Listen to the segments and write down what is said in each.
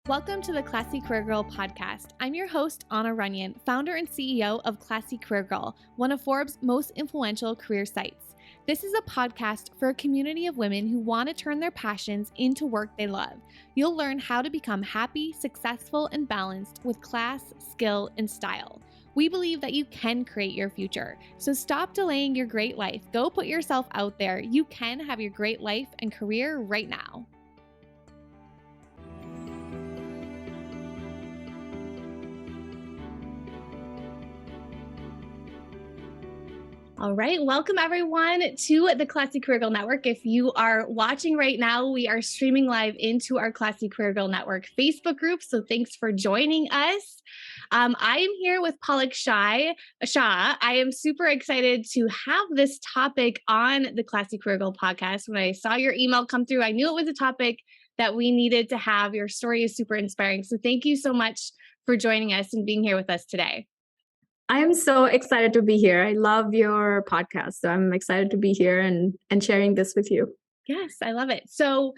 Welcome to the Classy Career Girl podcast. I'm your host, Anna Runyon, founder and CEO of Classy Career Girl, one of Forbes' most influential career sites. This is a podcast for a community of women who want to turn their passions into work they love. You'll learn how to become happy, successful, and balanced with class, skill, and style. We believe that you can create your future. So stop delaying your great life. Go put yourself out there. You can have your great life and career right now. All right. Welcome, everyone, to the Classy Career Girl Network. If you are watching right now, we are streaming live into our Classy Career Girl Network Facebook group. So thanks for joining us. I am here with Palak Shah. I am super excited to have this topic on the Classy Career Girl podcast. When I saw your email come through, I knew it was a topic that we needed to have. Your story is super inspiring. So thank you so much for joining us and being here with us today. I am so excited to be here. I love your podcast. So I'm excited to be here and sharing this with you. Yes, I love it. So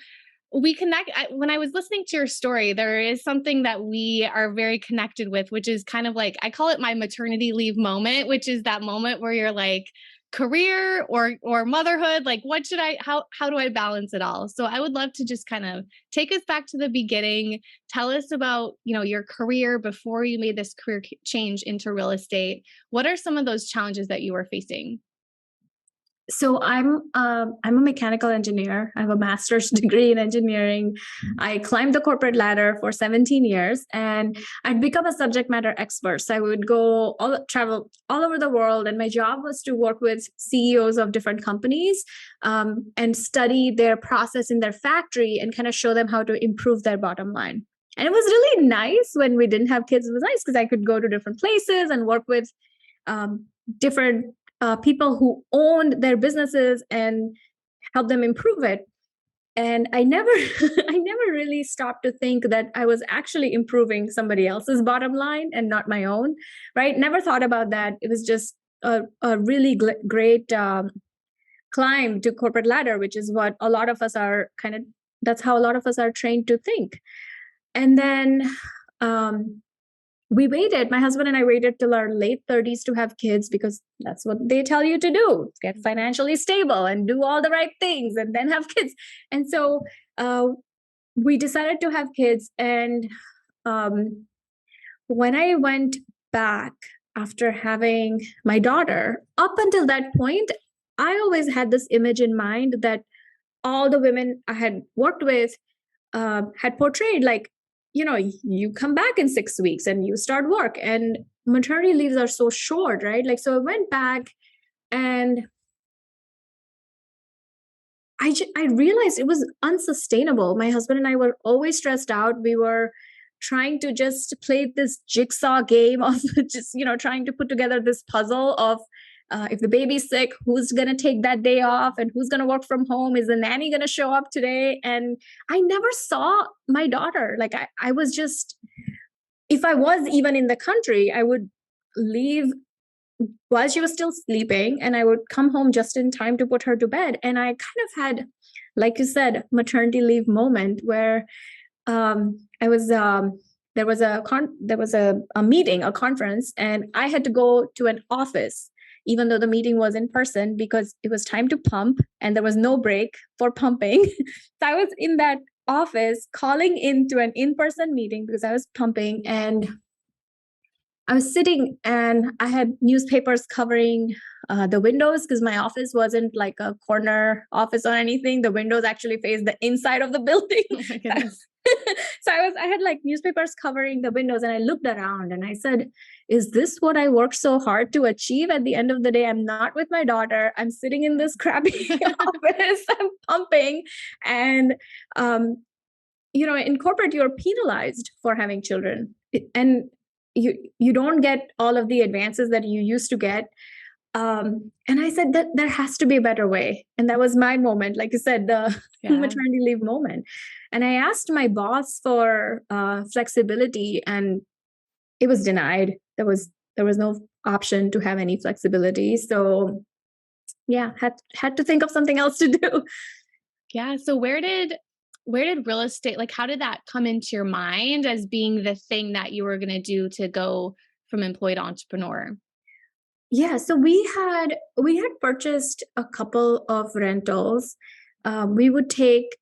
we connect. When I was listening to your story, there is something that we are very connected with, which is kind of like, I call it my maternity leave moment, which is that moment where you're like, career or motherhood, like how do I balance it all? So I would love to just kind of take us back to the beginning. Tell us about, your career before you made this career change into real estate. What are some of those challenges that you were facing? So I'm a mechanical engineer. I have a master's degree in engineering. I climbed the corporate ladder for 17 years and I'd become a subject matter expert. So I would travel all over the world. And my job was to work with CEOs of different companies and study their process in their factory and kind of show them how to improve their bottom line. And it was really nice when we didn't have kids. It was nice because I could go to different places and work with different people who owned their businesses and help them improve it. And I never really stopped to think that I was actually improving somebody else's bottom line and not my own, right? Never thought about that. It was just a really great climb to corporate ladder, which is what a lot of us are that's how a lot of us are trained to think. And then my husband and I waited till our late 30s to have kids because that's what they tell you to do, get financially stable and do all the right things and then have kids. And so we decided to have kids. And when I went back after having my daughter, up until that point, I always had this image in mind that all the women I had worked with had portrayed like, you come back in 6 weeks and you start work, and maternity leaves are so short, right? Like, so I went back and I realized it was unsustainable. My husband and I were always stressed out. We were trying to just play this jigsaw game of just, trying to put together this puzzle of if the baby's sick, who's going to take that day off and who's going to work from home? Is the nanny going to show up today? And I never saw my daughter. Like I was just, if I was even in the country, I would leave while she was still sleeping and I would come home just in time to put her to bed. And I kind of had, like you said, maternity leave moment where there was a meeting, a conference, and I had to go to an office even though the meeting was in person, because it was time to pump and there was no break for pumping. So I was in that office calling into an in-person meeting because I was pumping, and I was sitting and I had newspapers covering the windows because my office wasn't like a corner office or anything. The windows actually faced the inside of the building. Oh my goodness. So I had like newspapers covering the windows, and I looked around and I said, is this what I worked so hard to achieve? At the end of the day, I'm not with my daughter. I'm sitting in this crappy office. I'm pumping. And, in corporate, you're penalized for having children. And you don't get all of the advances that you used to get. And I said that there has to be a better way. And that was my moment, like you said, the maternity leave moment. And I asked my boss for flexibility, and it was denied. There was no option to have any flexibility. So had to think of something else to do. Yeah. So where did where did real estate, like, how did that come into your mind as being the thing that you were going to do to go from employed to entrepreneur? Yeah, so we had purchased a couple of rentals. We would take,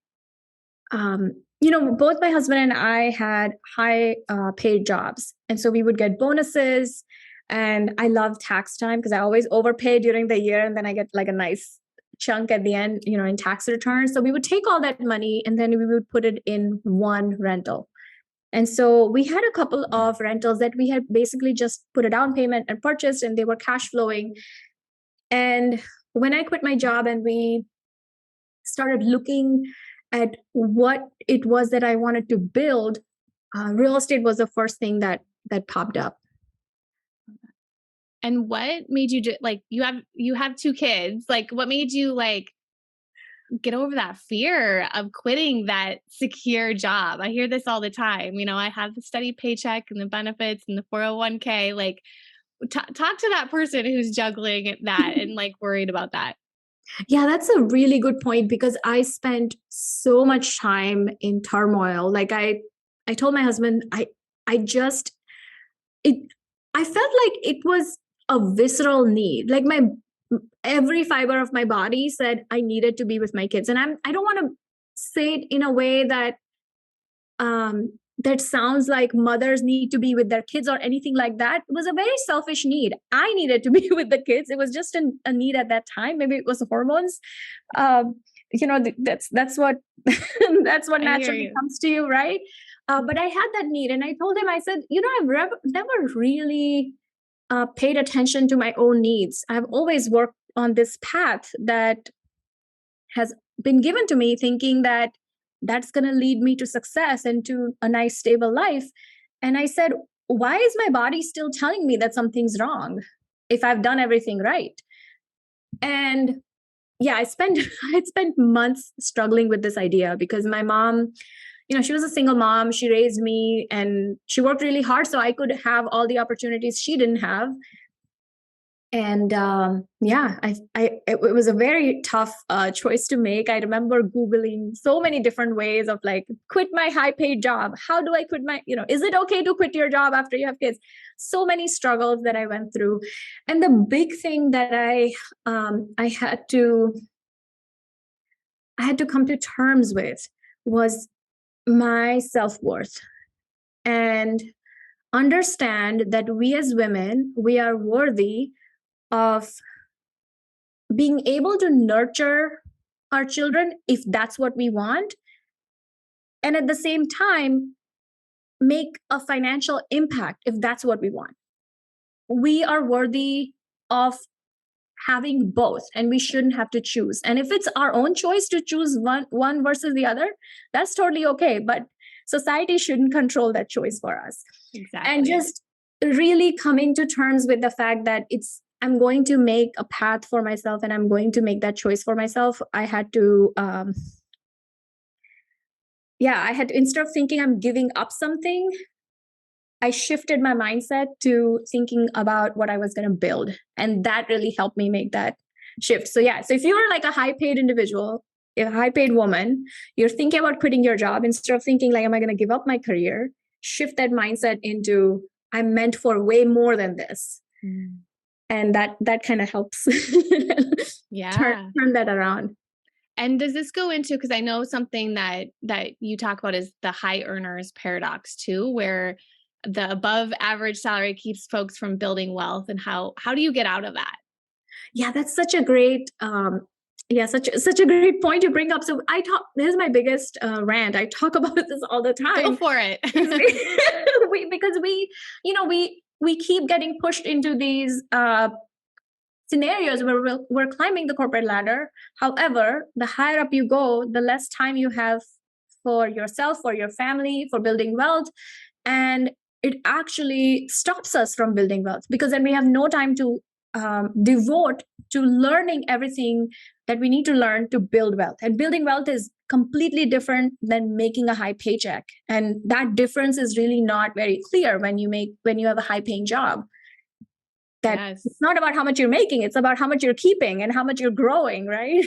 both my husband and I had high paid jobs, and so we would get bonuses. And I love tax time because I always overpay during the year, and then I get like a nice chunk at the end, in tax returns. So we would take all that money and then we would put it in one rental. And so we had a couple of rentals that we had basically just put a down payment and purchased, and they were cash flowing. And when I quit my job and we started looking at what it was that I wanted to build, real estate was the first thing that popped up. And what made you like, you have two kids, like what made you like get over that fear of quitting that secure job? I hear this all the time. I have the steady paycheck and the benefits and the 401k. Like, talk to that person who's juggling that and like worried about that. Yeah, that's a really good point because I spent so much time in turmoil. Like I told my husband, I just it I felt like it was a visceral need. Like my every fiber of my body said I needed to be with my kids. And I don't want to say it in a way that sounds like mothers need to be with their kids or anything like that. It was a very selfish need. I needed to be with the kids. It was just a need at that time. Maybe it was hormones. That's what that's what naturally comes to you, right? But I had that need, and I told him, I said, I've never really paid attention to my own needs. I've always worked on this path that has been given to me, thinking that that's going to lead me to success and to a nice, stable life. And I said, why is my body still telling me that something's wrong if I've done everything right? And yeah, I spent months struggling with this idea because my mom, she was a single mom. She raised me and she worked really hard so I could have all the opportunities she didn't have. And it was a very tough choice to make. I remember Googling so many different ways of like, quit my high paid job. How do I quit my, is it okay to quit your job after you have kids? So many struggles that I went through. And the big thing that I had to come to terms with was my self-worth, and understand that we as women, we are worthy of being able to nurture our children if that's what we want, and at the same time make a financial impact if that's what we want. We are worthy of having both, and we shouldn't have to choose. And if it's our own choice to choose one versus the other, that's totally okay, but society shouldn't control that choice for us. Exactly. And just really coming to terms with the fact that I'm going to make a path for myself and I'm going to make that choice for myself. I had to, instead of thinking I'm giving up something, I shifted my mindset to thinking about what I was going to build. And that really helped me make that shift. So if you're like a high paid individual, a high paid woman, you're thinking about quitting your job, instead of thinking like, am I going to give up my career? Shift that mindset into, I'm meant for way more than this. And that kind of helps turn that around. And does this go into, because I know something that you talk about is the high earners paradox too, where the above average salary keeps folks from building wealth, and how do you get out of that? Yeah, that's such a great such a great point to bring up. So this is my biggest rant. I talk about this all the time. Go for it. Because we keep getting pushed into these scenarios where we're climbing the corporate ladder. However, the higher up you go, the less time you have for yourself, for your family, for building wealth. And it actually stops us from building wealth, because then we have no time to devote to learning everything that we need to learn to build wealth. And building wealth is completely different than making a high paycheck. And that difference is really not very clear when you have a high paying job. It's not about how much you're making, it's about how much you're keeping and how much you're growing, right?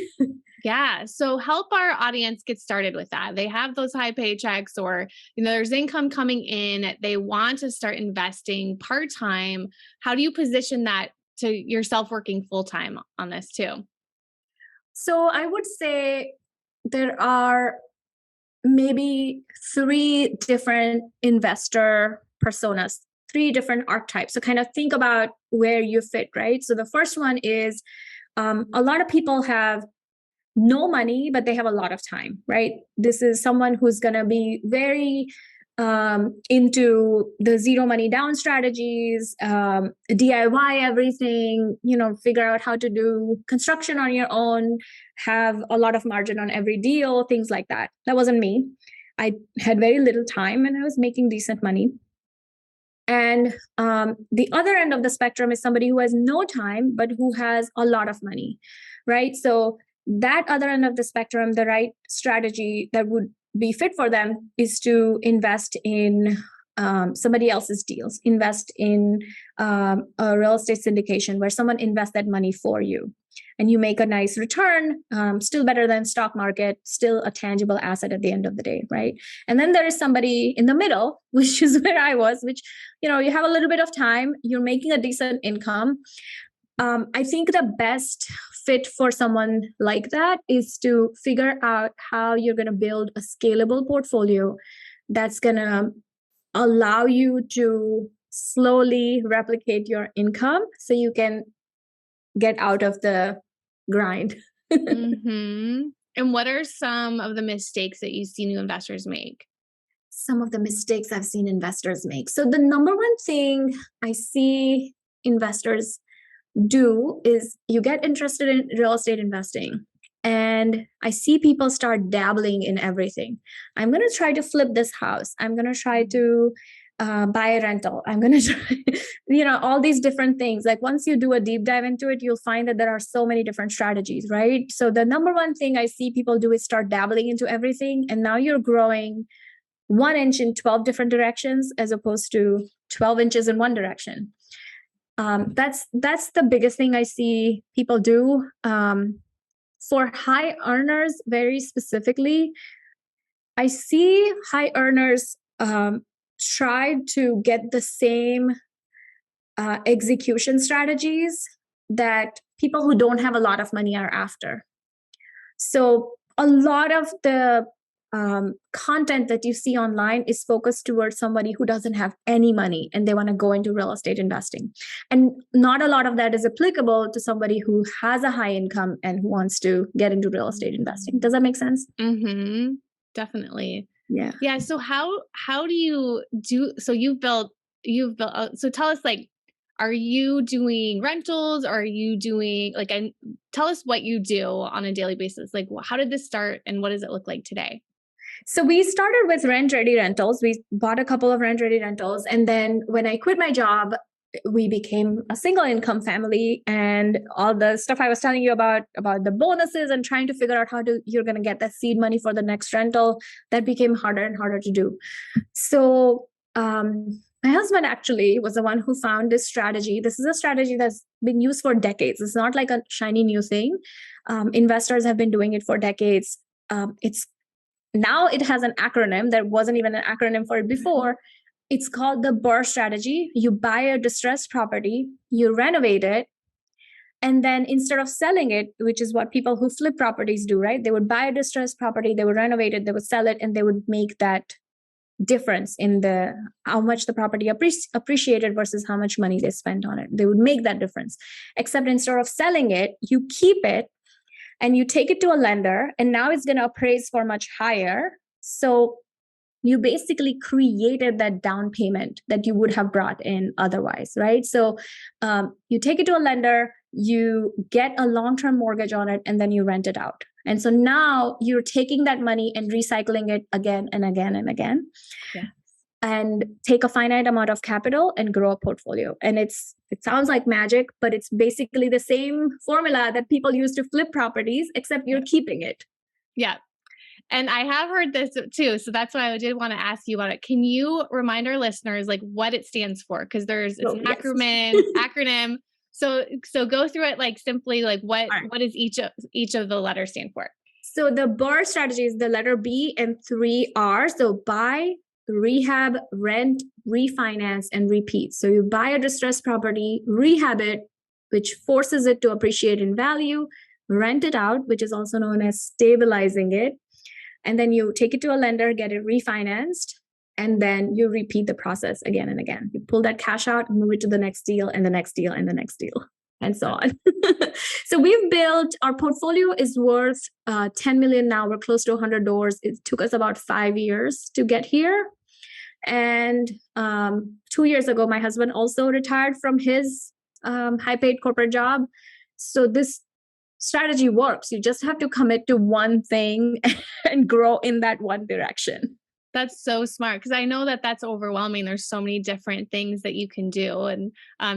Yeah. So help our audience get started with that. They have those high paychecks or, there's income coming in. They want to start investing part-time. How do you position that to yourself working full-time on this too? So I would say there are maybe three different investor personas, three different archetypes. So kind of think about where you fit, right? So the first one is a lot of people have no money, but they have a lot of time, right? This is someone who's going to be very into the zero money down strategies, DIY everything, figure out how to do construction on your own, have a lot of margin on every deal, things like that. That wasn't me. I had very little time and I was making decent money. And the other end of the spectrum is somebody who has no time, but who has a lot of money, right? So that other end of the spectrum, the right strategy that would be fit for them is to invest in somebody else's deals, invest in a real estate syndication where someone invests that money for you. And you make a nice return, still better than stock market, still a tangible asset at the end of the day, right? And then there is somebody in the middle, which is where I was, which, you have a little bit of time, you're making a decent income. I think the best fit for someone like that is to figure out how you're going to build a scalable portfolio that's going to allow you to slowly replicate your income so you can get out of the grind. Mm-hmm. And what are some of the mistakes that you see new investors make? Some of the mistakes I've seen investors make. So the number one thing I see investors do is you get interested in real estate investing. And I see people start dabbling in everything. I'm going to try to flip this house. I'm going to try to buy a rental. I'm going to try, all these different things. Like once you do a deep dive into it, you'll find that there are so many different strategies, right? So the number one thing I see people do is start dabbling into everything. And now you're growing 1 inch in 12 different directions as opposed to 12 inches in one direction. That's the biggest thing I see people do. For high earners, very specifically, I see high earners try to get the same execution strategies that people who don't have a lot of money are after. So a lot of the content that you see online is focused towards somebody who doesn't have any money and they want to go into real estate investing. And not a lot of that is applicable to somebody who has a high income and who wants to get into real estate investing. Does that make sense? Mm-hmm. Definitely. Yeah. Yeah. So how do you do, so you've built, so tell us, like, are you doing rentals? Or are you doing tell us what you do on a daily basis. Like, how did this start and what does it look like today? So we started with rent-ready rentals. We bought a couple of rent-ready rentals. And then when I quit my job, we became a single income family, and all the stuff I was telling you about the bonuses and trying to figure out how you're going to get that seed money for the next rental, that became harder and harder to do. So my husband actually was the one who found this strategy. This is a strategy that's been used for decades. It's not like a shiny new thing. Investors have been doing it for decades. Now it has an acronym. There wasn't even an acronym for it before. It's called the BRRRR strategy. You buy a distressed property, you renovate it, and then instead of selling it, which is what people who flip properties do, right? They would buy a distressed property, they would renovate it, they would sell it, and they would make that difference in the how much the property appreciated versus how much money they spent on it. They would make that difference. Except instead of selling it, you keep it and you take it to a lender, and now it's going to appraise for much higher. So you basically created that down payment that you would have brought in otherwise, right? So you take it to a lender, you get a long-term mortgage on it, and then you rent it out. And so now you're taking that money and recycling it again and again and again. Yeah. And take a finite amount of capital and grow a portfolio. And it sounds like magic, but it's basically the same formula that people use to flip properties, except you're keeping it. Yeah. And I have heard this too. So that's why I did want to ask you about it. Can you remind our listeners like what it stands for? Because it's an acronym. So go through it like simply, like what All right. what does each of the letters stand for? So the BRRRR strategy is the letter B and 3R. So buy, rehab, rent, refinance, and repeat. So you buy a distressed property, rehab it, which forces it to appreciate in value, rent it out, which is also known as stabilizing it. And then you take it to a lender, get it refinanced, and then you repeat the process again and again. You pull that cash out, move it to the next deal, and the next deal, and the next deal, and so on. So we've built, our portfolio is worth 10 million now. We're close to 100 doors. It took us about 5 years to get here. And 2 years ago, my husband also retired from his high-paid corporate job. So this strategy works. You just have to commit to one thing and grow in that one direction. That's so smart, because I know that that's overwhelming. There's so many different things that you can do, and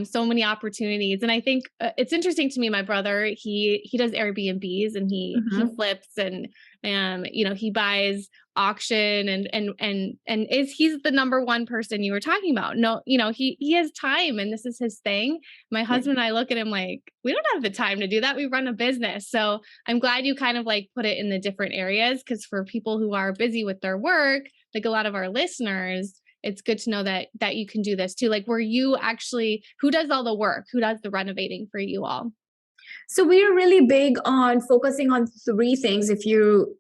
so many opportunities. And I think it's interesting to me. My brother, he does Airbnbs, and he flips, and he buys auction, and he's the number one person you were talking about. No, he has time, and this is his thing. My husband and I look at him like, we don't have the time to do that. We run a business. So I'm glad you kind of like put it in the different areas, because for people who are busy with their work, like a lot of our listeners, it's good to know that you can do this too. Like, who does all the work? Who does the renovating for you all? So we're really big on focusing on 3 things. If you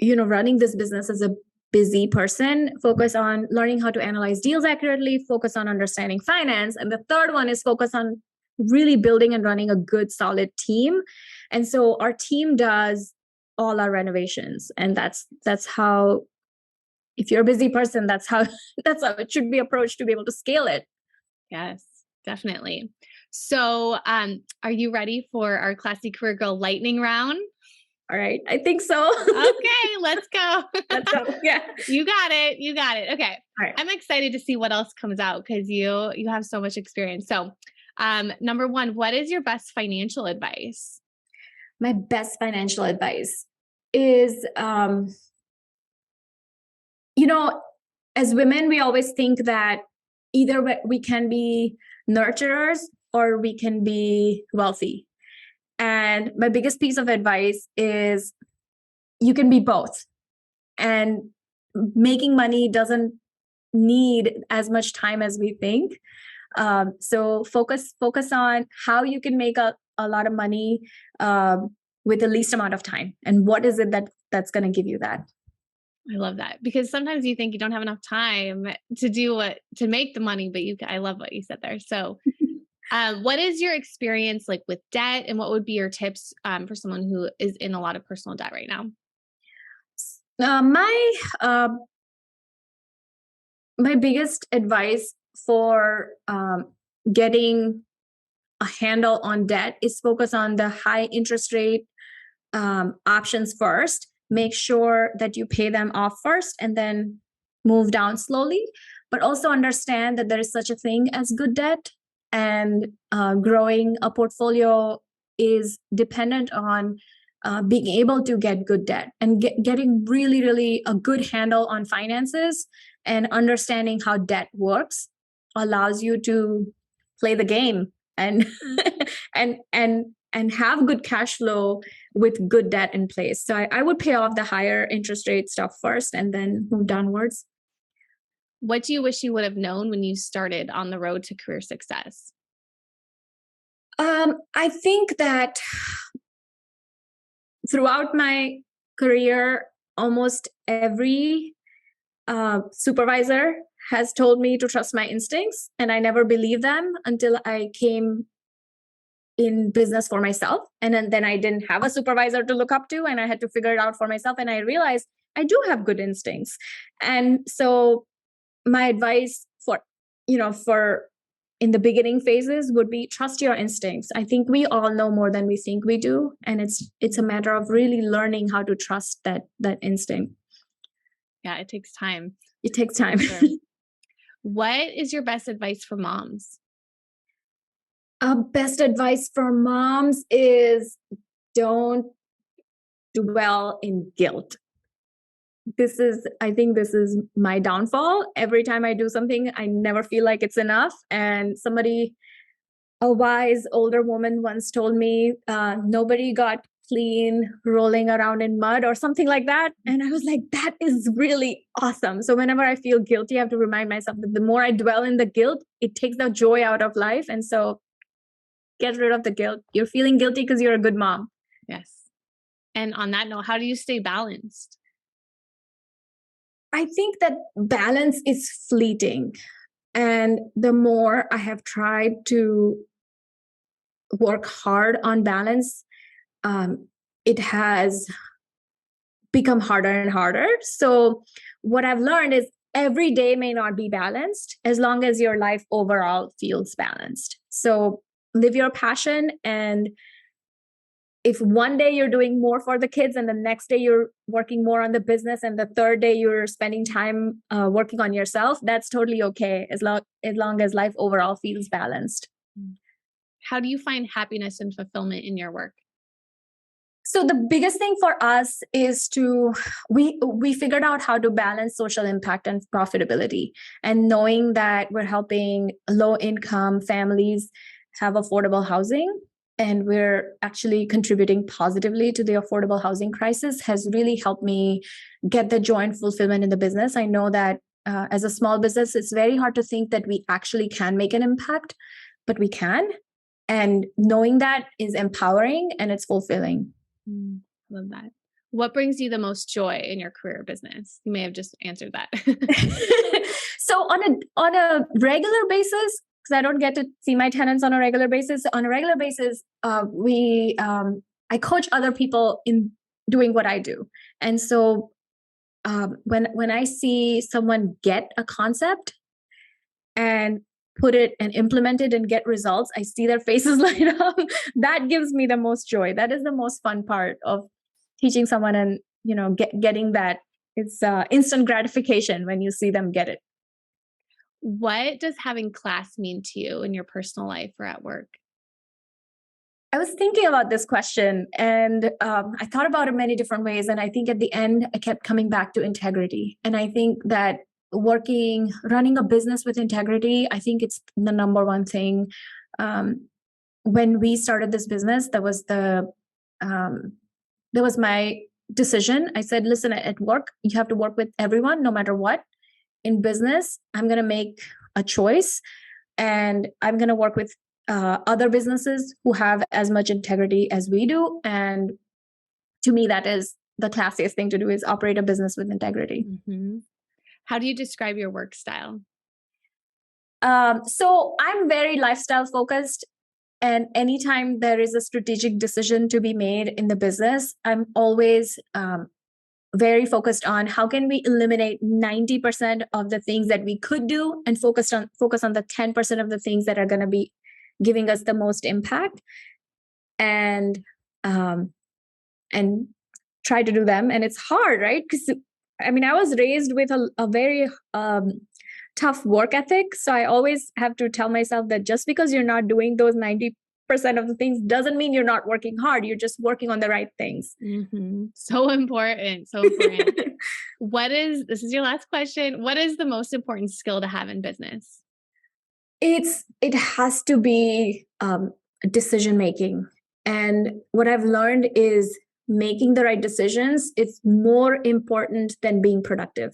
running this business as a busy person, focus on learning how to analyze deals accurately, focus on understanding finance. And the third one is focus on really building and running a good, solid team. And so our team does all our renovations. And that's how, if you're a busy person, that's how it should be approached to be able to scale it. Yes, definitely. So are you ready for our Classy Career Girl lightning round? All right. I think so. Okay, let's go. Let's go. Yeah. You got it. Okay. All right. I'm excited to see what else comes out, because you have so much experience. So number 1, what is your best financial advice? My best financial advice is, as women, we always think that either we can be nurturers or we can be wealthy. And my biggest piece of advice is you can be both. And making money doesn't need as much time as we think. So focus on how you can make a lot of money with the least amount of time. And what is it that's going to give you that? I love that, because sometimes you think you don't have enough time to make the money, but I love what you said there. So what is your experience like with debt, and what would be your tips for someone who is in a lot of personal debt right now? My biggest advice for getting a handle on debt is focus on the high interest rate options first. Make sure that you pay them off first and then move down slowly, but also understand that there is such a thing as good debt, and growing a portfolio is dependent on being able to get good debt, and getting really, really a good handle on finances and understanding how debt works allows you to play the game and and have good cash flow with good debt in place. So I would pay off the higher interest rate stuff first and then move downwards. What do you wish you would have known when you started on the road to career success? I think that throughout my career, almost every supervisor has told me to trust my instincts, and I never believed them until I came in business for myself. And then I didn't have a supervisor to look up to, and I had to figure it out for myself. And I realized I do have good instincts. And so my advice for in the beginning phases would be trust your instincts. I think we all know more than we think we do. And it's a matter of really learning how to trust that instinct. Yeah, it takes time. It takes time. Sure. What is your best advice for moms? Best advice for moms is don't dwell in guilt. I think this is my downfall. Every time I do something, I never feel like it's enough. And somebody a wise older woman once told me, nobody got clean rolling around in mud or something like that. And I was like, that is really awesome. So whenever I feel guilty, I have to remind myself that the more I dwell in the guilt, it takes the joy out of life. And so get rid of the guilt. You're feeling guilty because you're a good mom. Yes. And on that note, how do you stay balanced? I think that balance is fleeting. And the more I have tried to work hard on balance, it has become harder and harder. So what I've learned is every day may not be balanced as long as your life overall feels balanced. So live your passion. And if one day you're doing more for the kids and the next day you're working more on the business and the third day you're spending time working on yourself, that's totally okay as long as life overall feels balanced. How do you find happiness and fulfillment in your work? So the biggest thing for us is we figured out how to balance social impact and profitability, and knowing that we're helping low income families have affordable housing, and we're actually contributing positively to the affordable housing crisis has really helped me get the joy and fulfillment in the business. I know that as a small business, it's very hard to think that we actually can make an impact, but we can. And knowing that is empowering and it's fulfilling. Love that. What brings you the most joy in your career business? You may have just answered that. So on a regular basis, because I don't get to see my tenants on a regular basis. On a regular basis, I coach other people in doing what I do, and so when I see someone get a concept and put it and implement it and get results, I see their faces light up. That gives me the most joy. That is the most fun part of teaching someone, and getting that. It's instant gratification when you see them get it. What does having class mean to you in your personal life or at work? I was thinking about this question, and I thought about it many different ways. And I think at the end, I kept coming back to integrity. And I think that running a business with integrity, I think it's the number one thing. When we started this business, that was my decision. I said, listen, at work, you have to work with everyone, no matter what. In business, I'm going to make a choice, and I'm going to work with other businesses who have as much integrity as we do. And to me, that is the classiest thing to do, is operate a business with integrity. Mm-hmm. How do you describe your work style? So I'm very lifestyle focused. And anytime there is a strategic decision to be made in the business, I'm always very focused on how can we eliminate 90% of the things that we could do and focus on the 10% of the things that are going to be giving us the most impact, and try to do them. And it's hard, right? Because I was raised with a very tough work ethic. So I always have to tell myself that just because you're not doing those 90% of the things doesn't mean you're not working hard. You're just working on the right things. Mm-hmm. So important. So important. This is your last question. What is the most important skill to have in business? It has to be decision making. And what I've learned is making the right decisions is more important than being productive.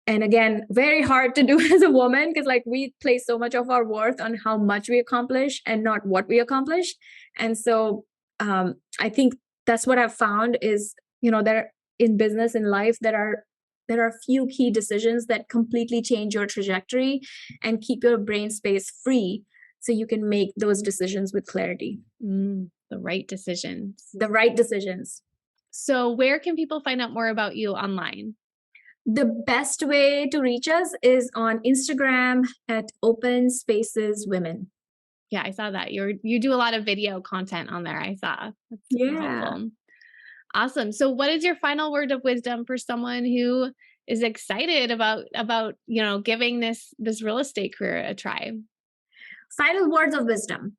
And again, very hard to do as a woman, because we place so much of our worth on how much we accomplish and not what we accomplish. And so I think that's what I've found is, there in business, in life, there are few key decisions that completely change your trajectory and keep your brain space free so you can make those decisions with clarity. The right decisions. The right decisions. So where can people find out more about you online? The best way to reach us is on Instagram at Open Spaces Women. Yeah, I saw that. You do a lot of video content on there. I saw. That's super helpful. Awesome. So what is your final word of wisdom for someone who is excited about giving this real estate career a try? Final words of wisdom.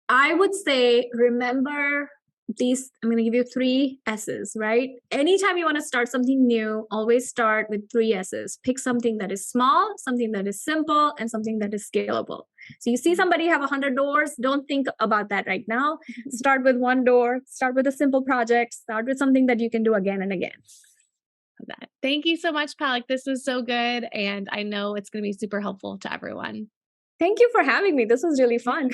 I would say, remember I'm going to give you 3 S's, right? Anytime you want to start something new, always start with 3 S's. Pick something that is small, something that is simple, and something that is scalable. So you see somebody have 100 doors, don't think about that right now. Start with 1 door, start with a simple project, start with something that you can do again and again. Thank you so much, Palak. This was so good. And I know it's going to be super helpful to everyone. Thank you for having me. This was really fun.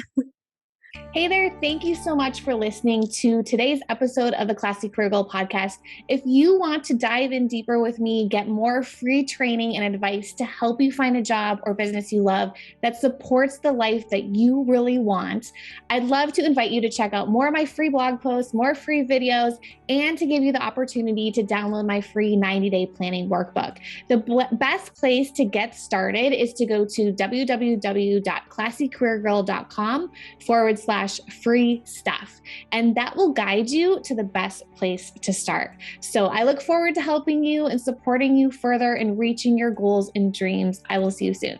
Hey there, thank you so much for listening to today's episode of the Classy Career Girl podcast. If you want to dive in deeper with me, get more free training and advice to help you find a job or business you love that supports the life that you really want, I'd love to invite you to check out more of my free blog posts, more free videos, and to give you the opportunity to download my free 90-day planning workbook. The best place to get started is to go to www.classycareergirl.com/free stuff. And that will guide you to the best place to start. So I look forward to helping you and supporting you further in reaching your goals and dreams. I will see you soon.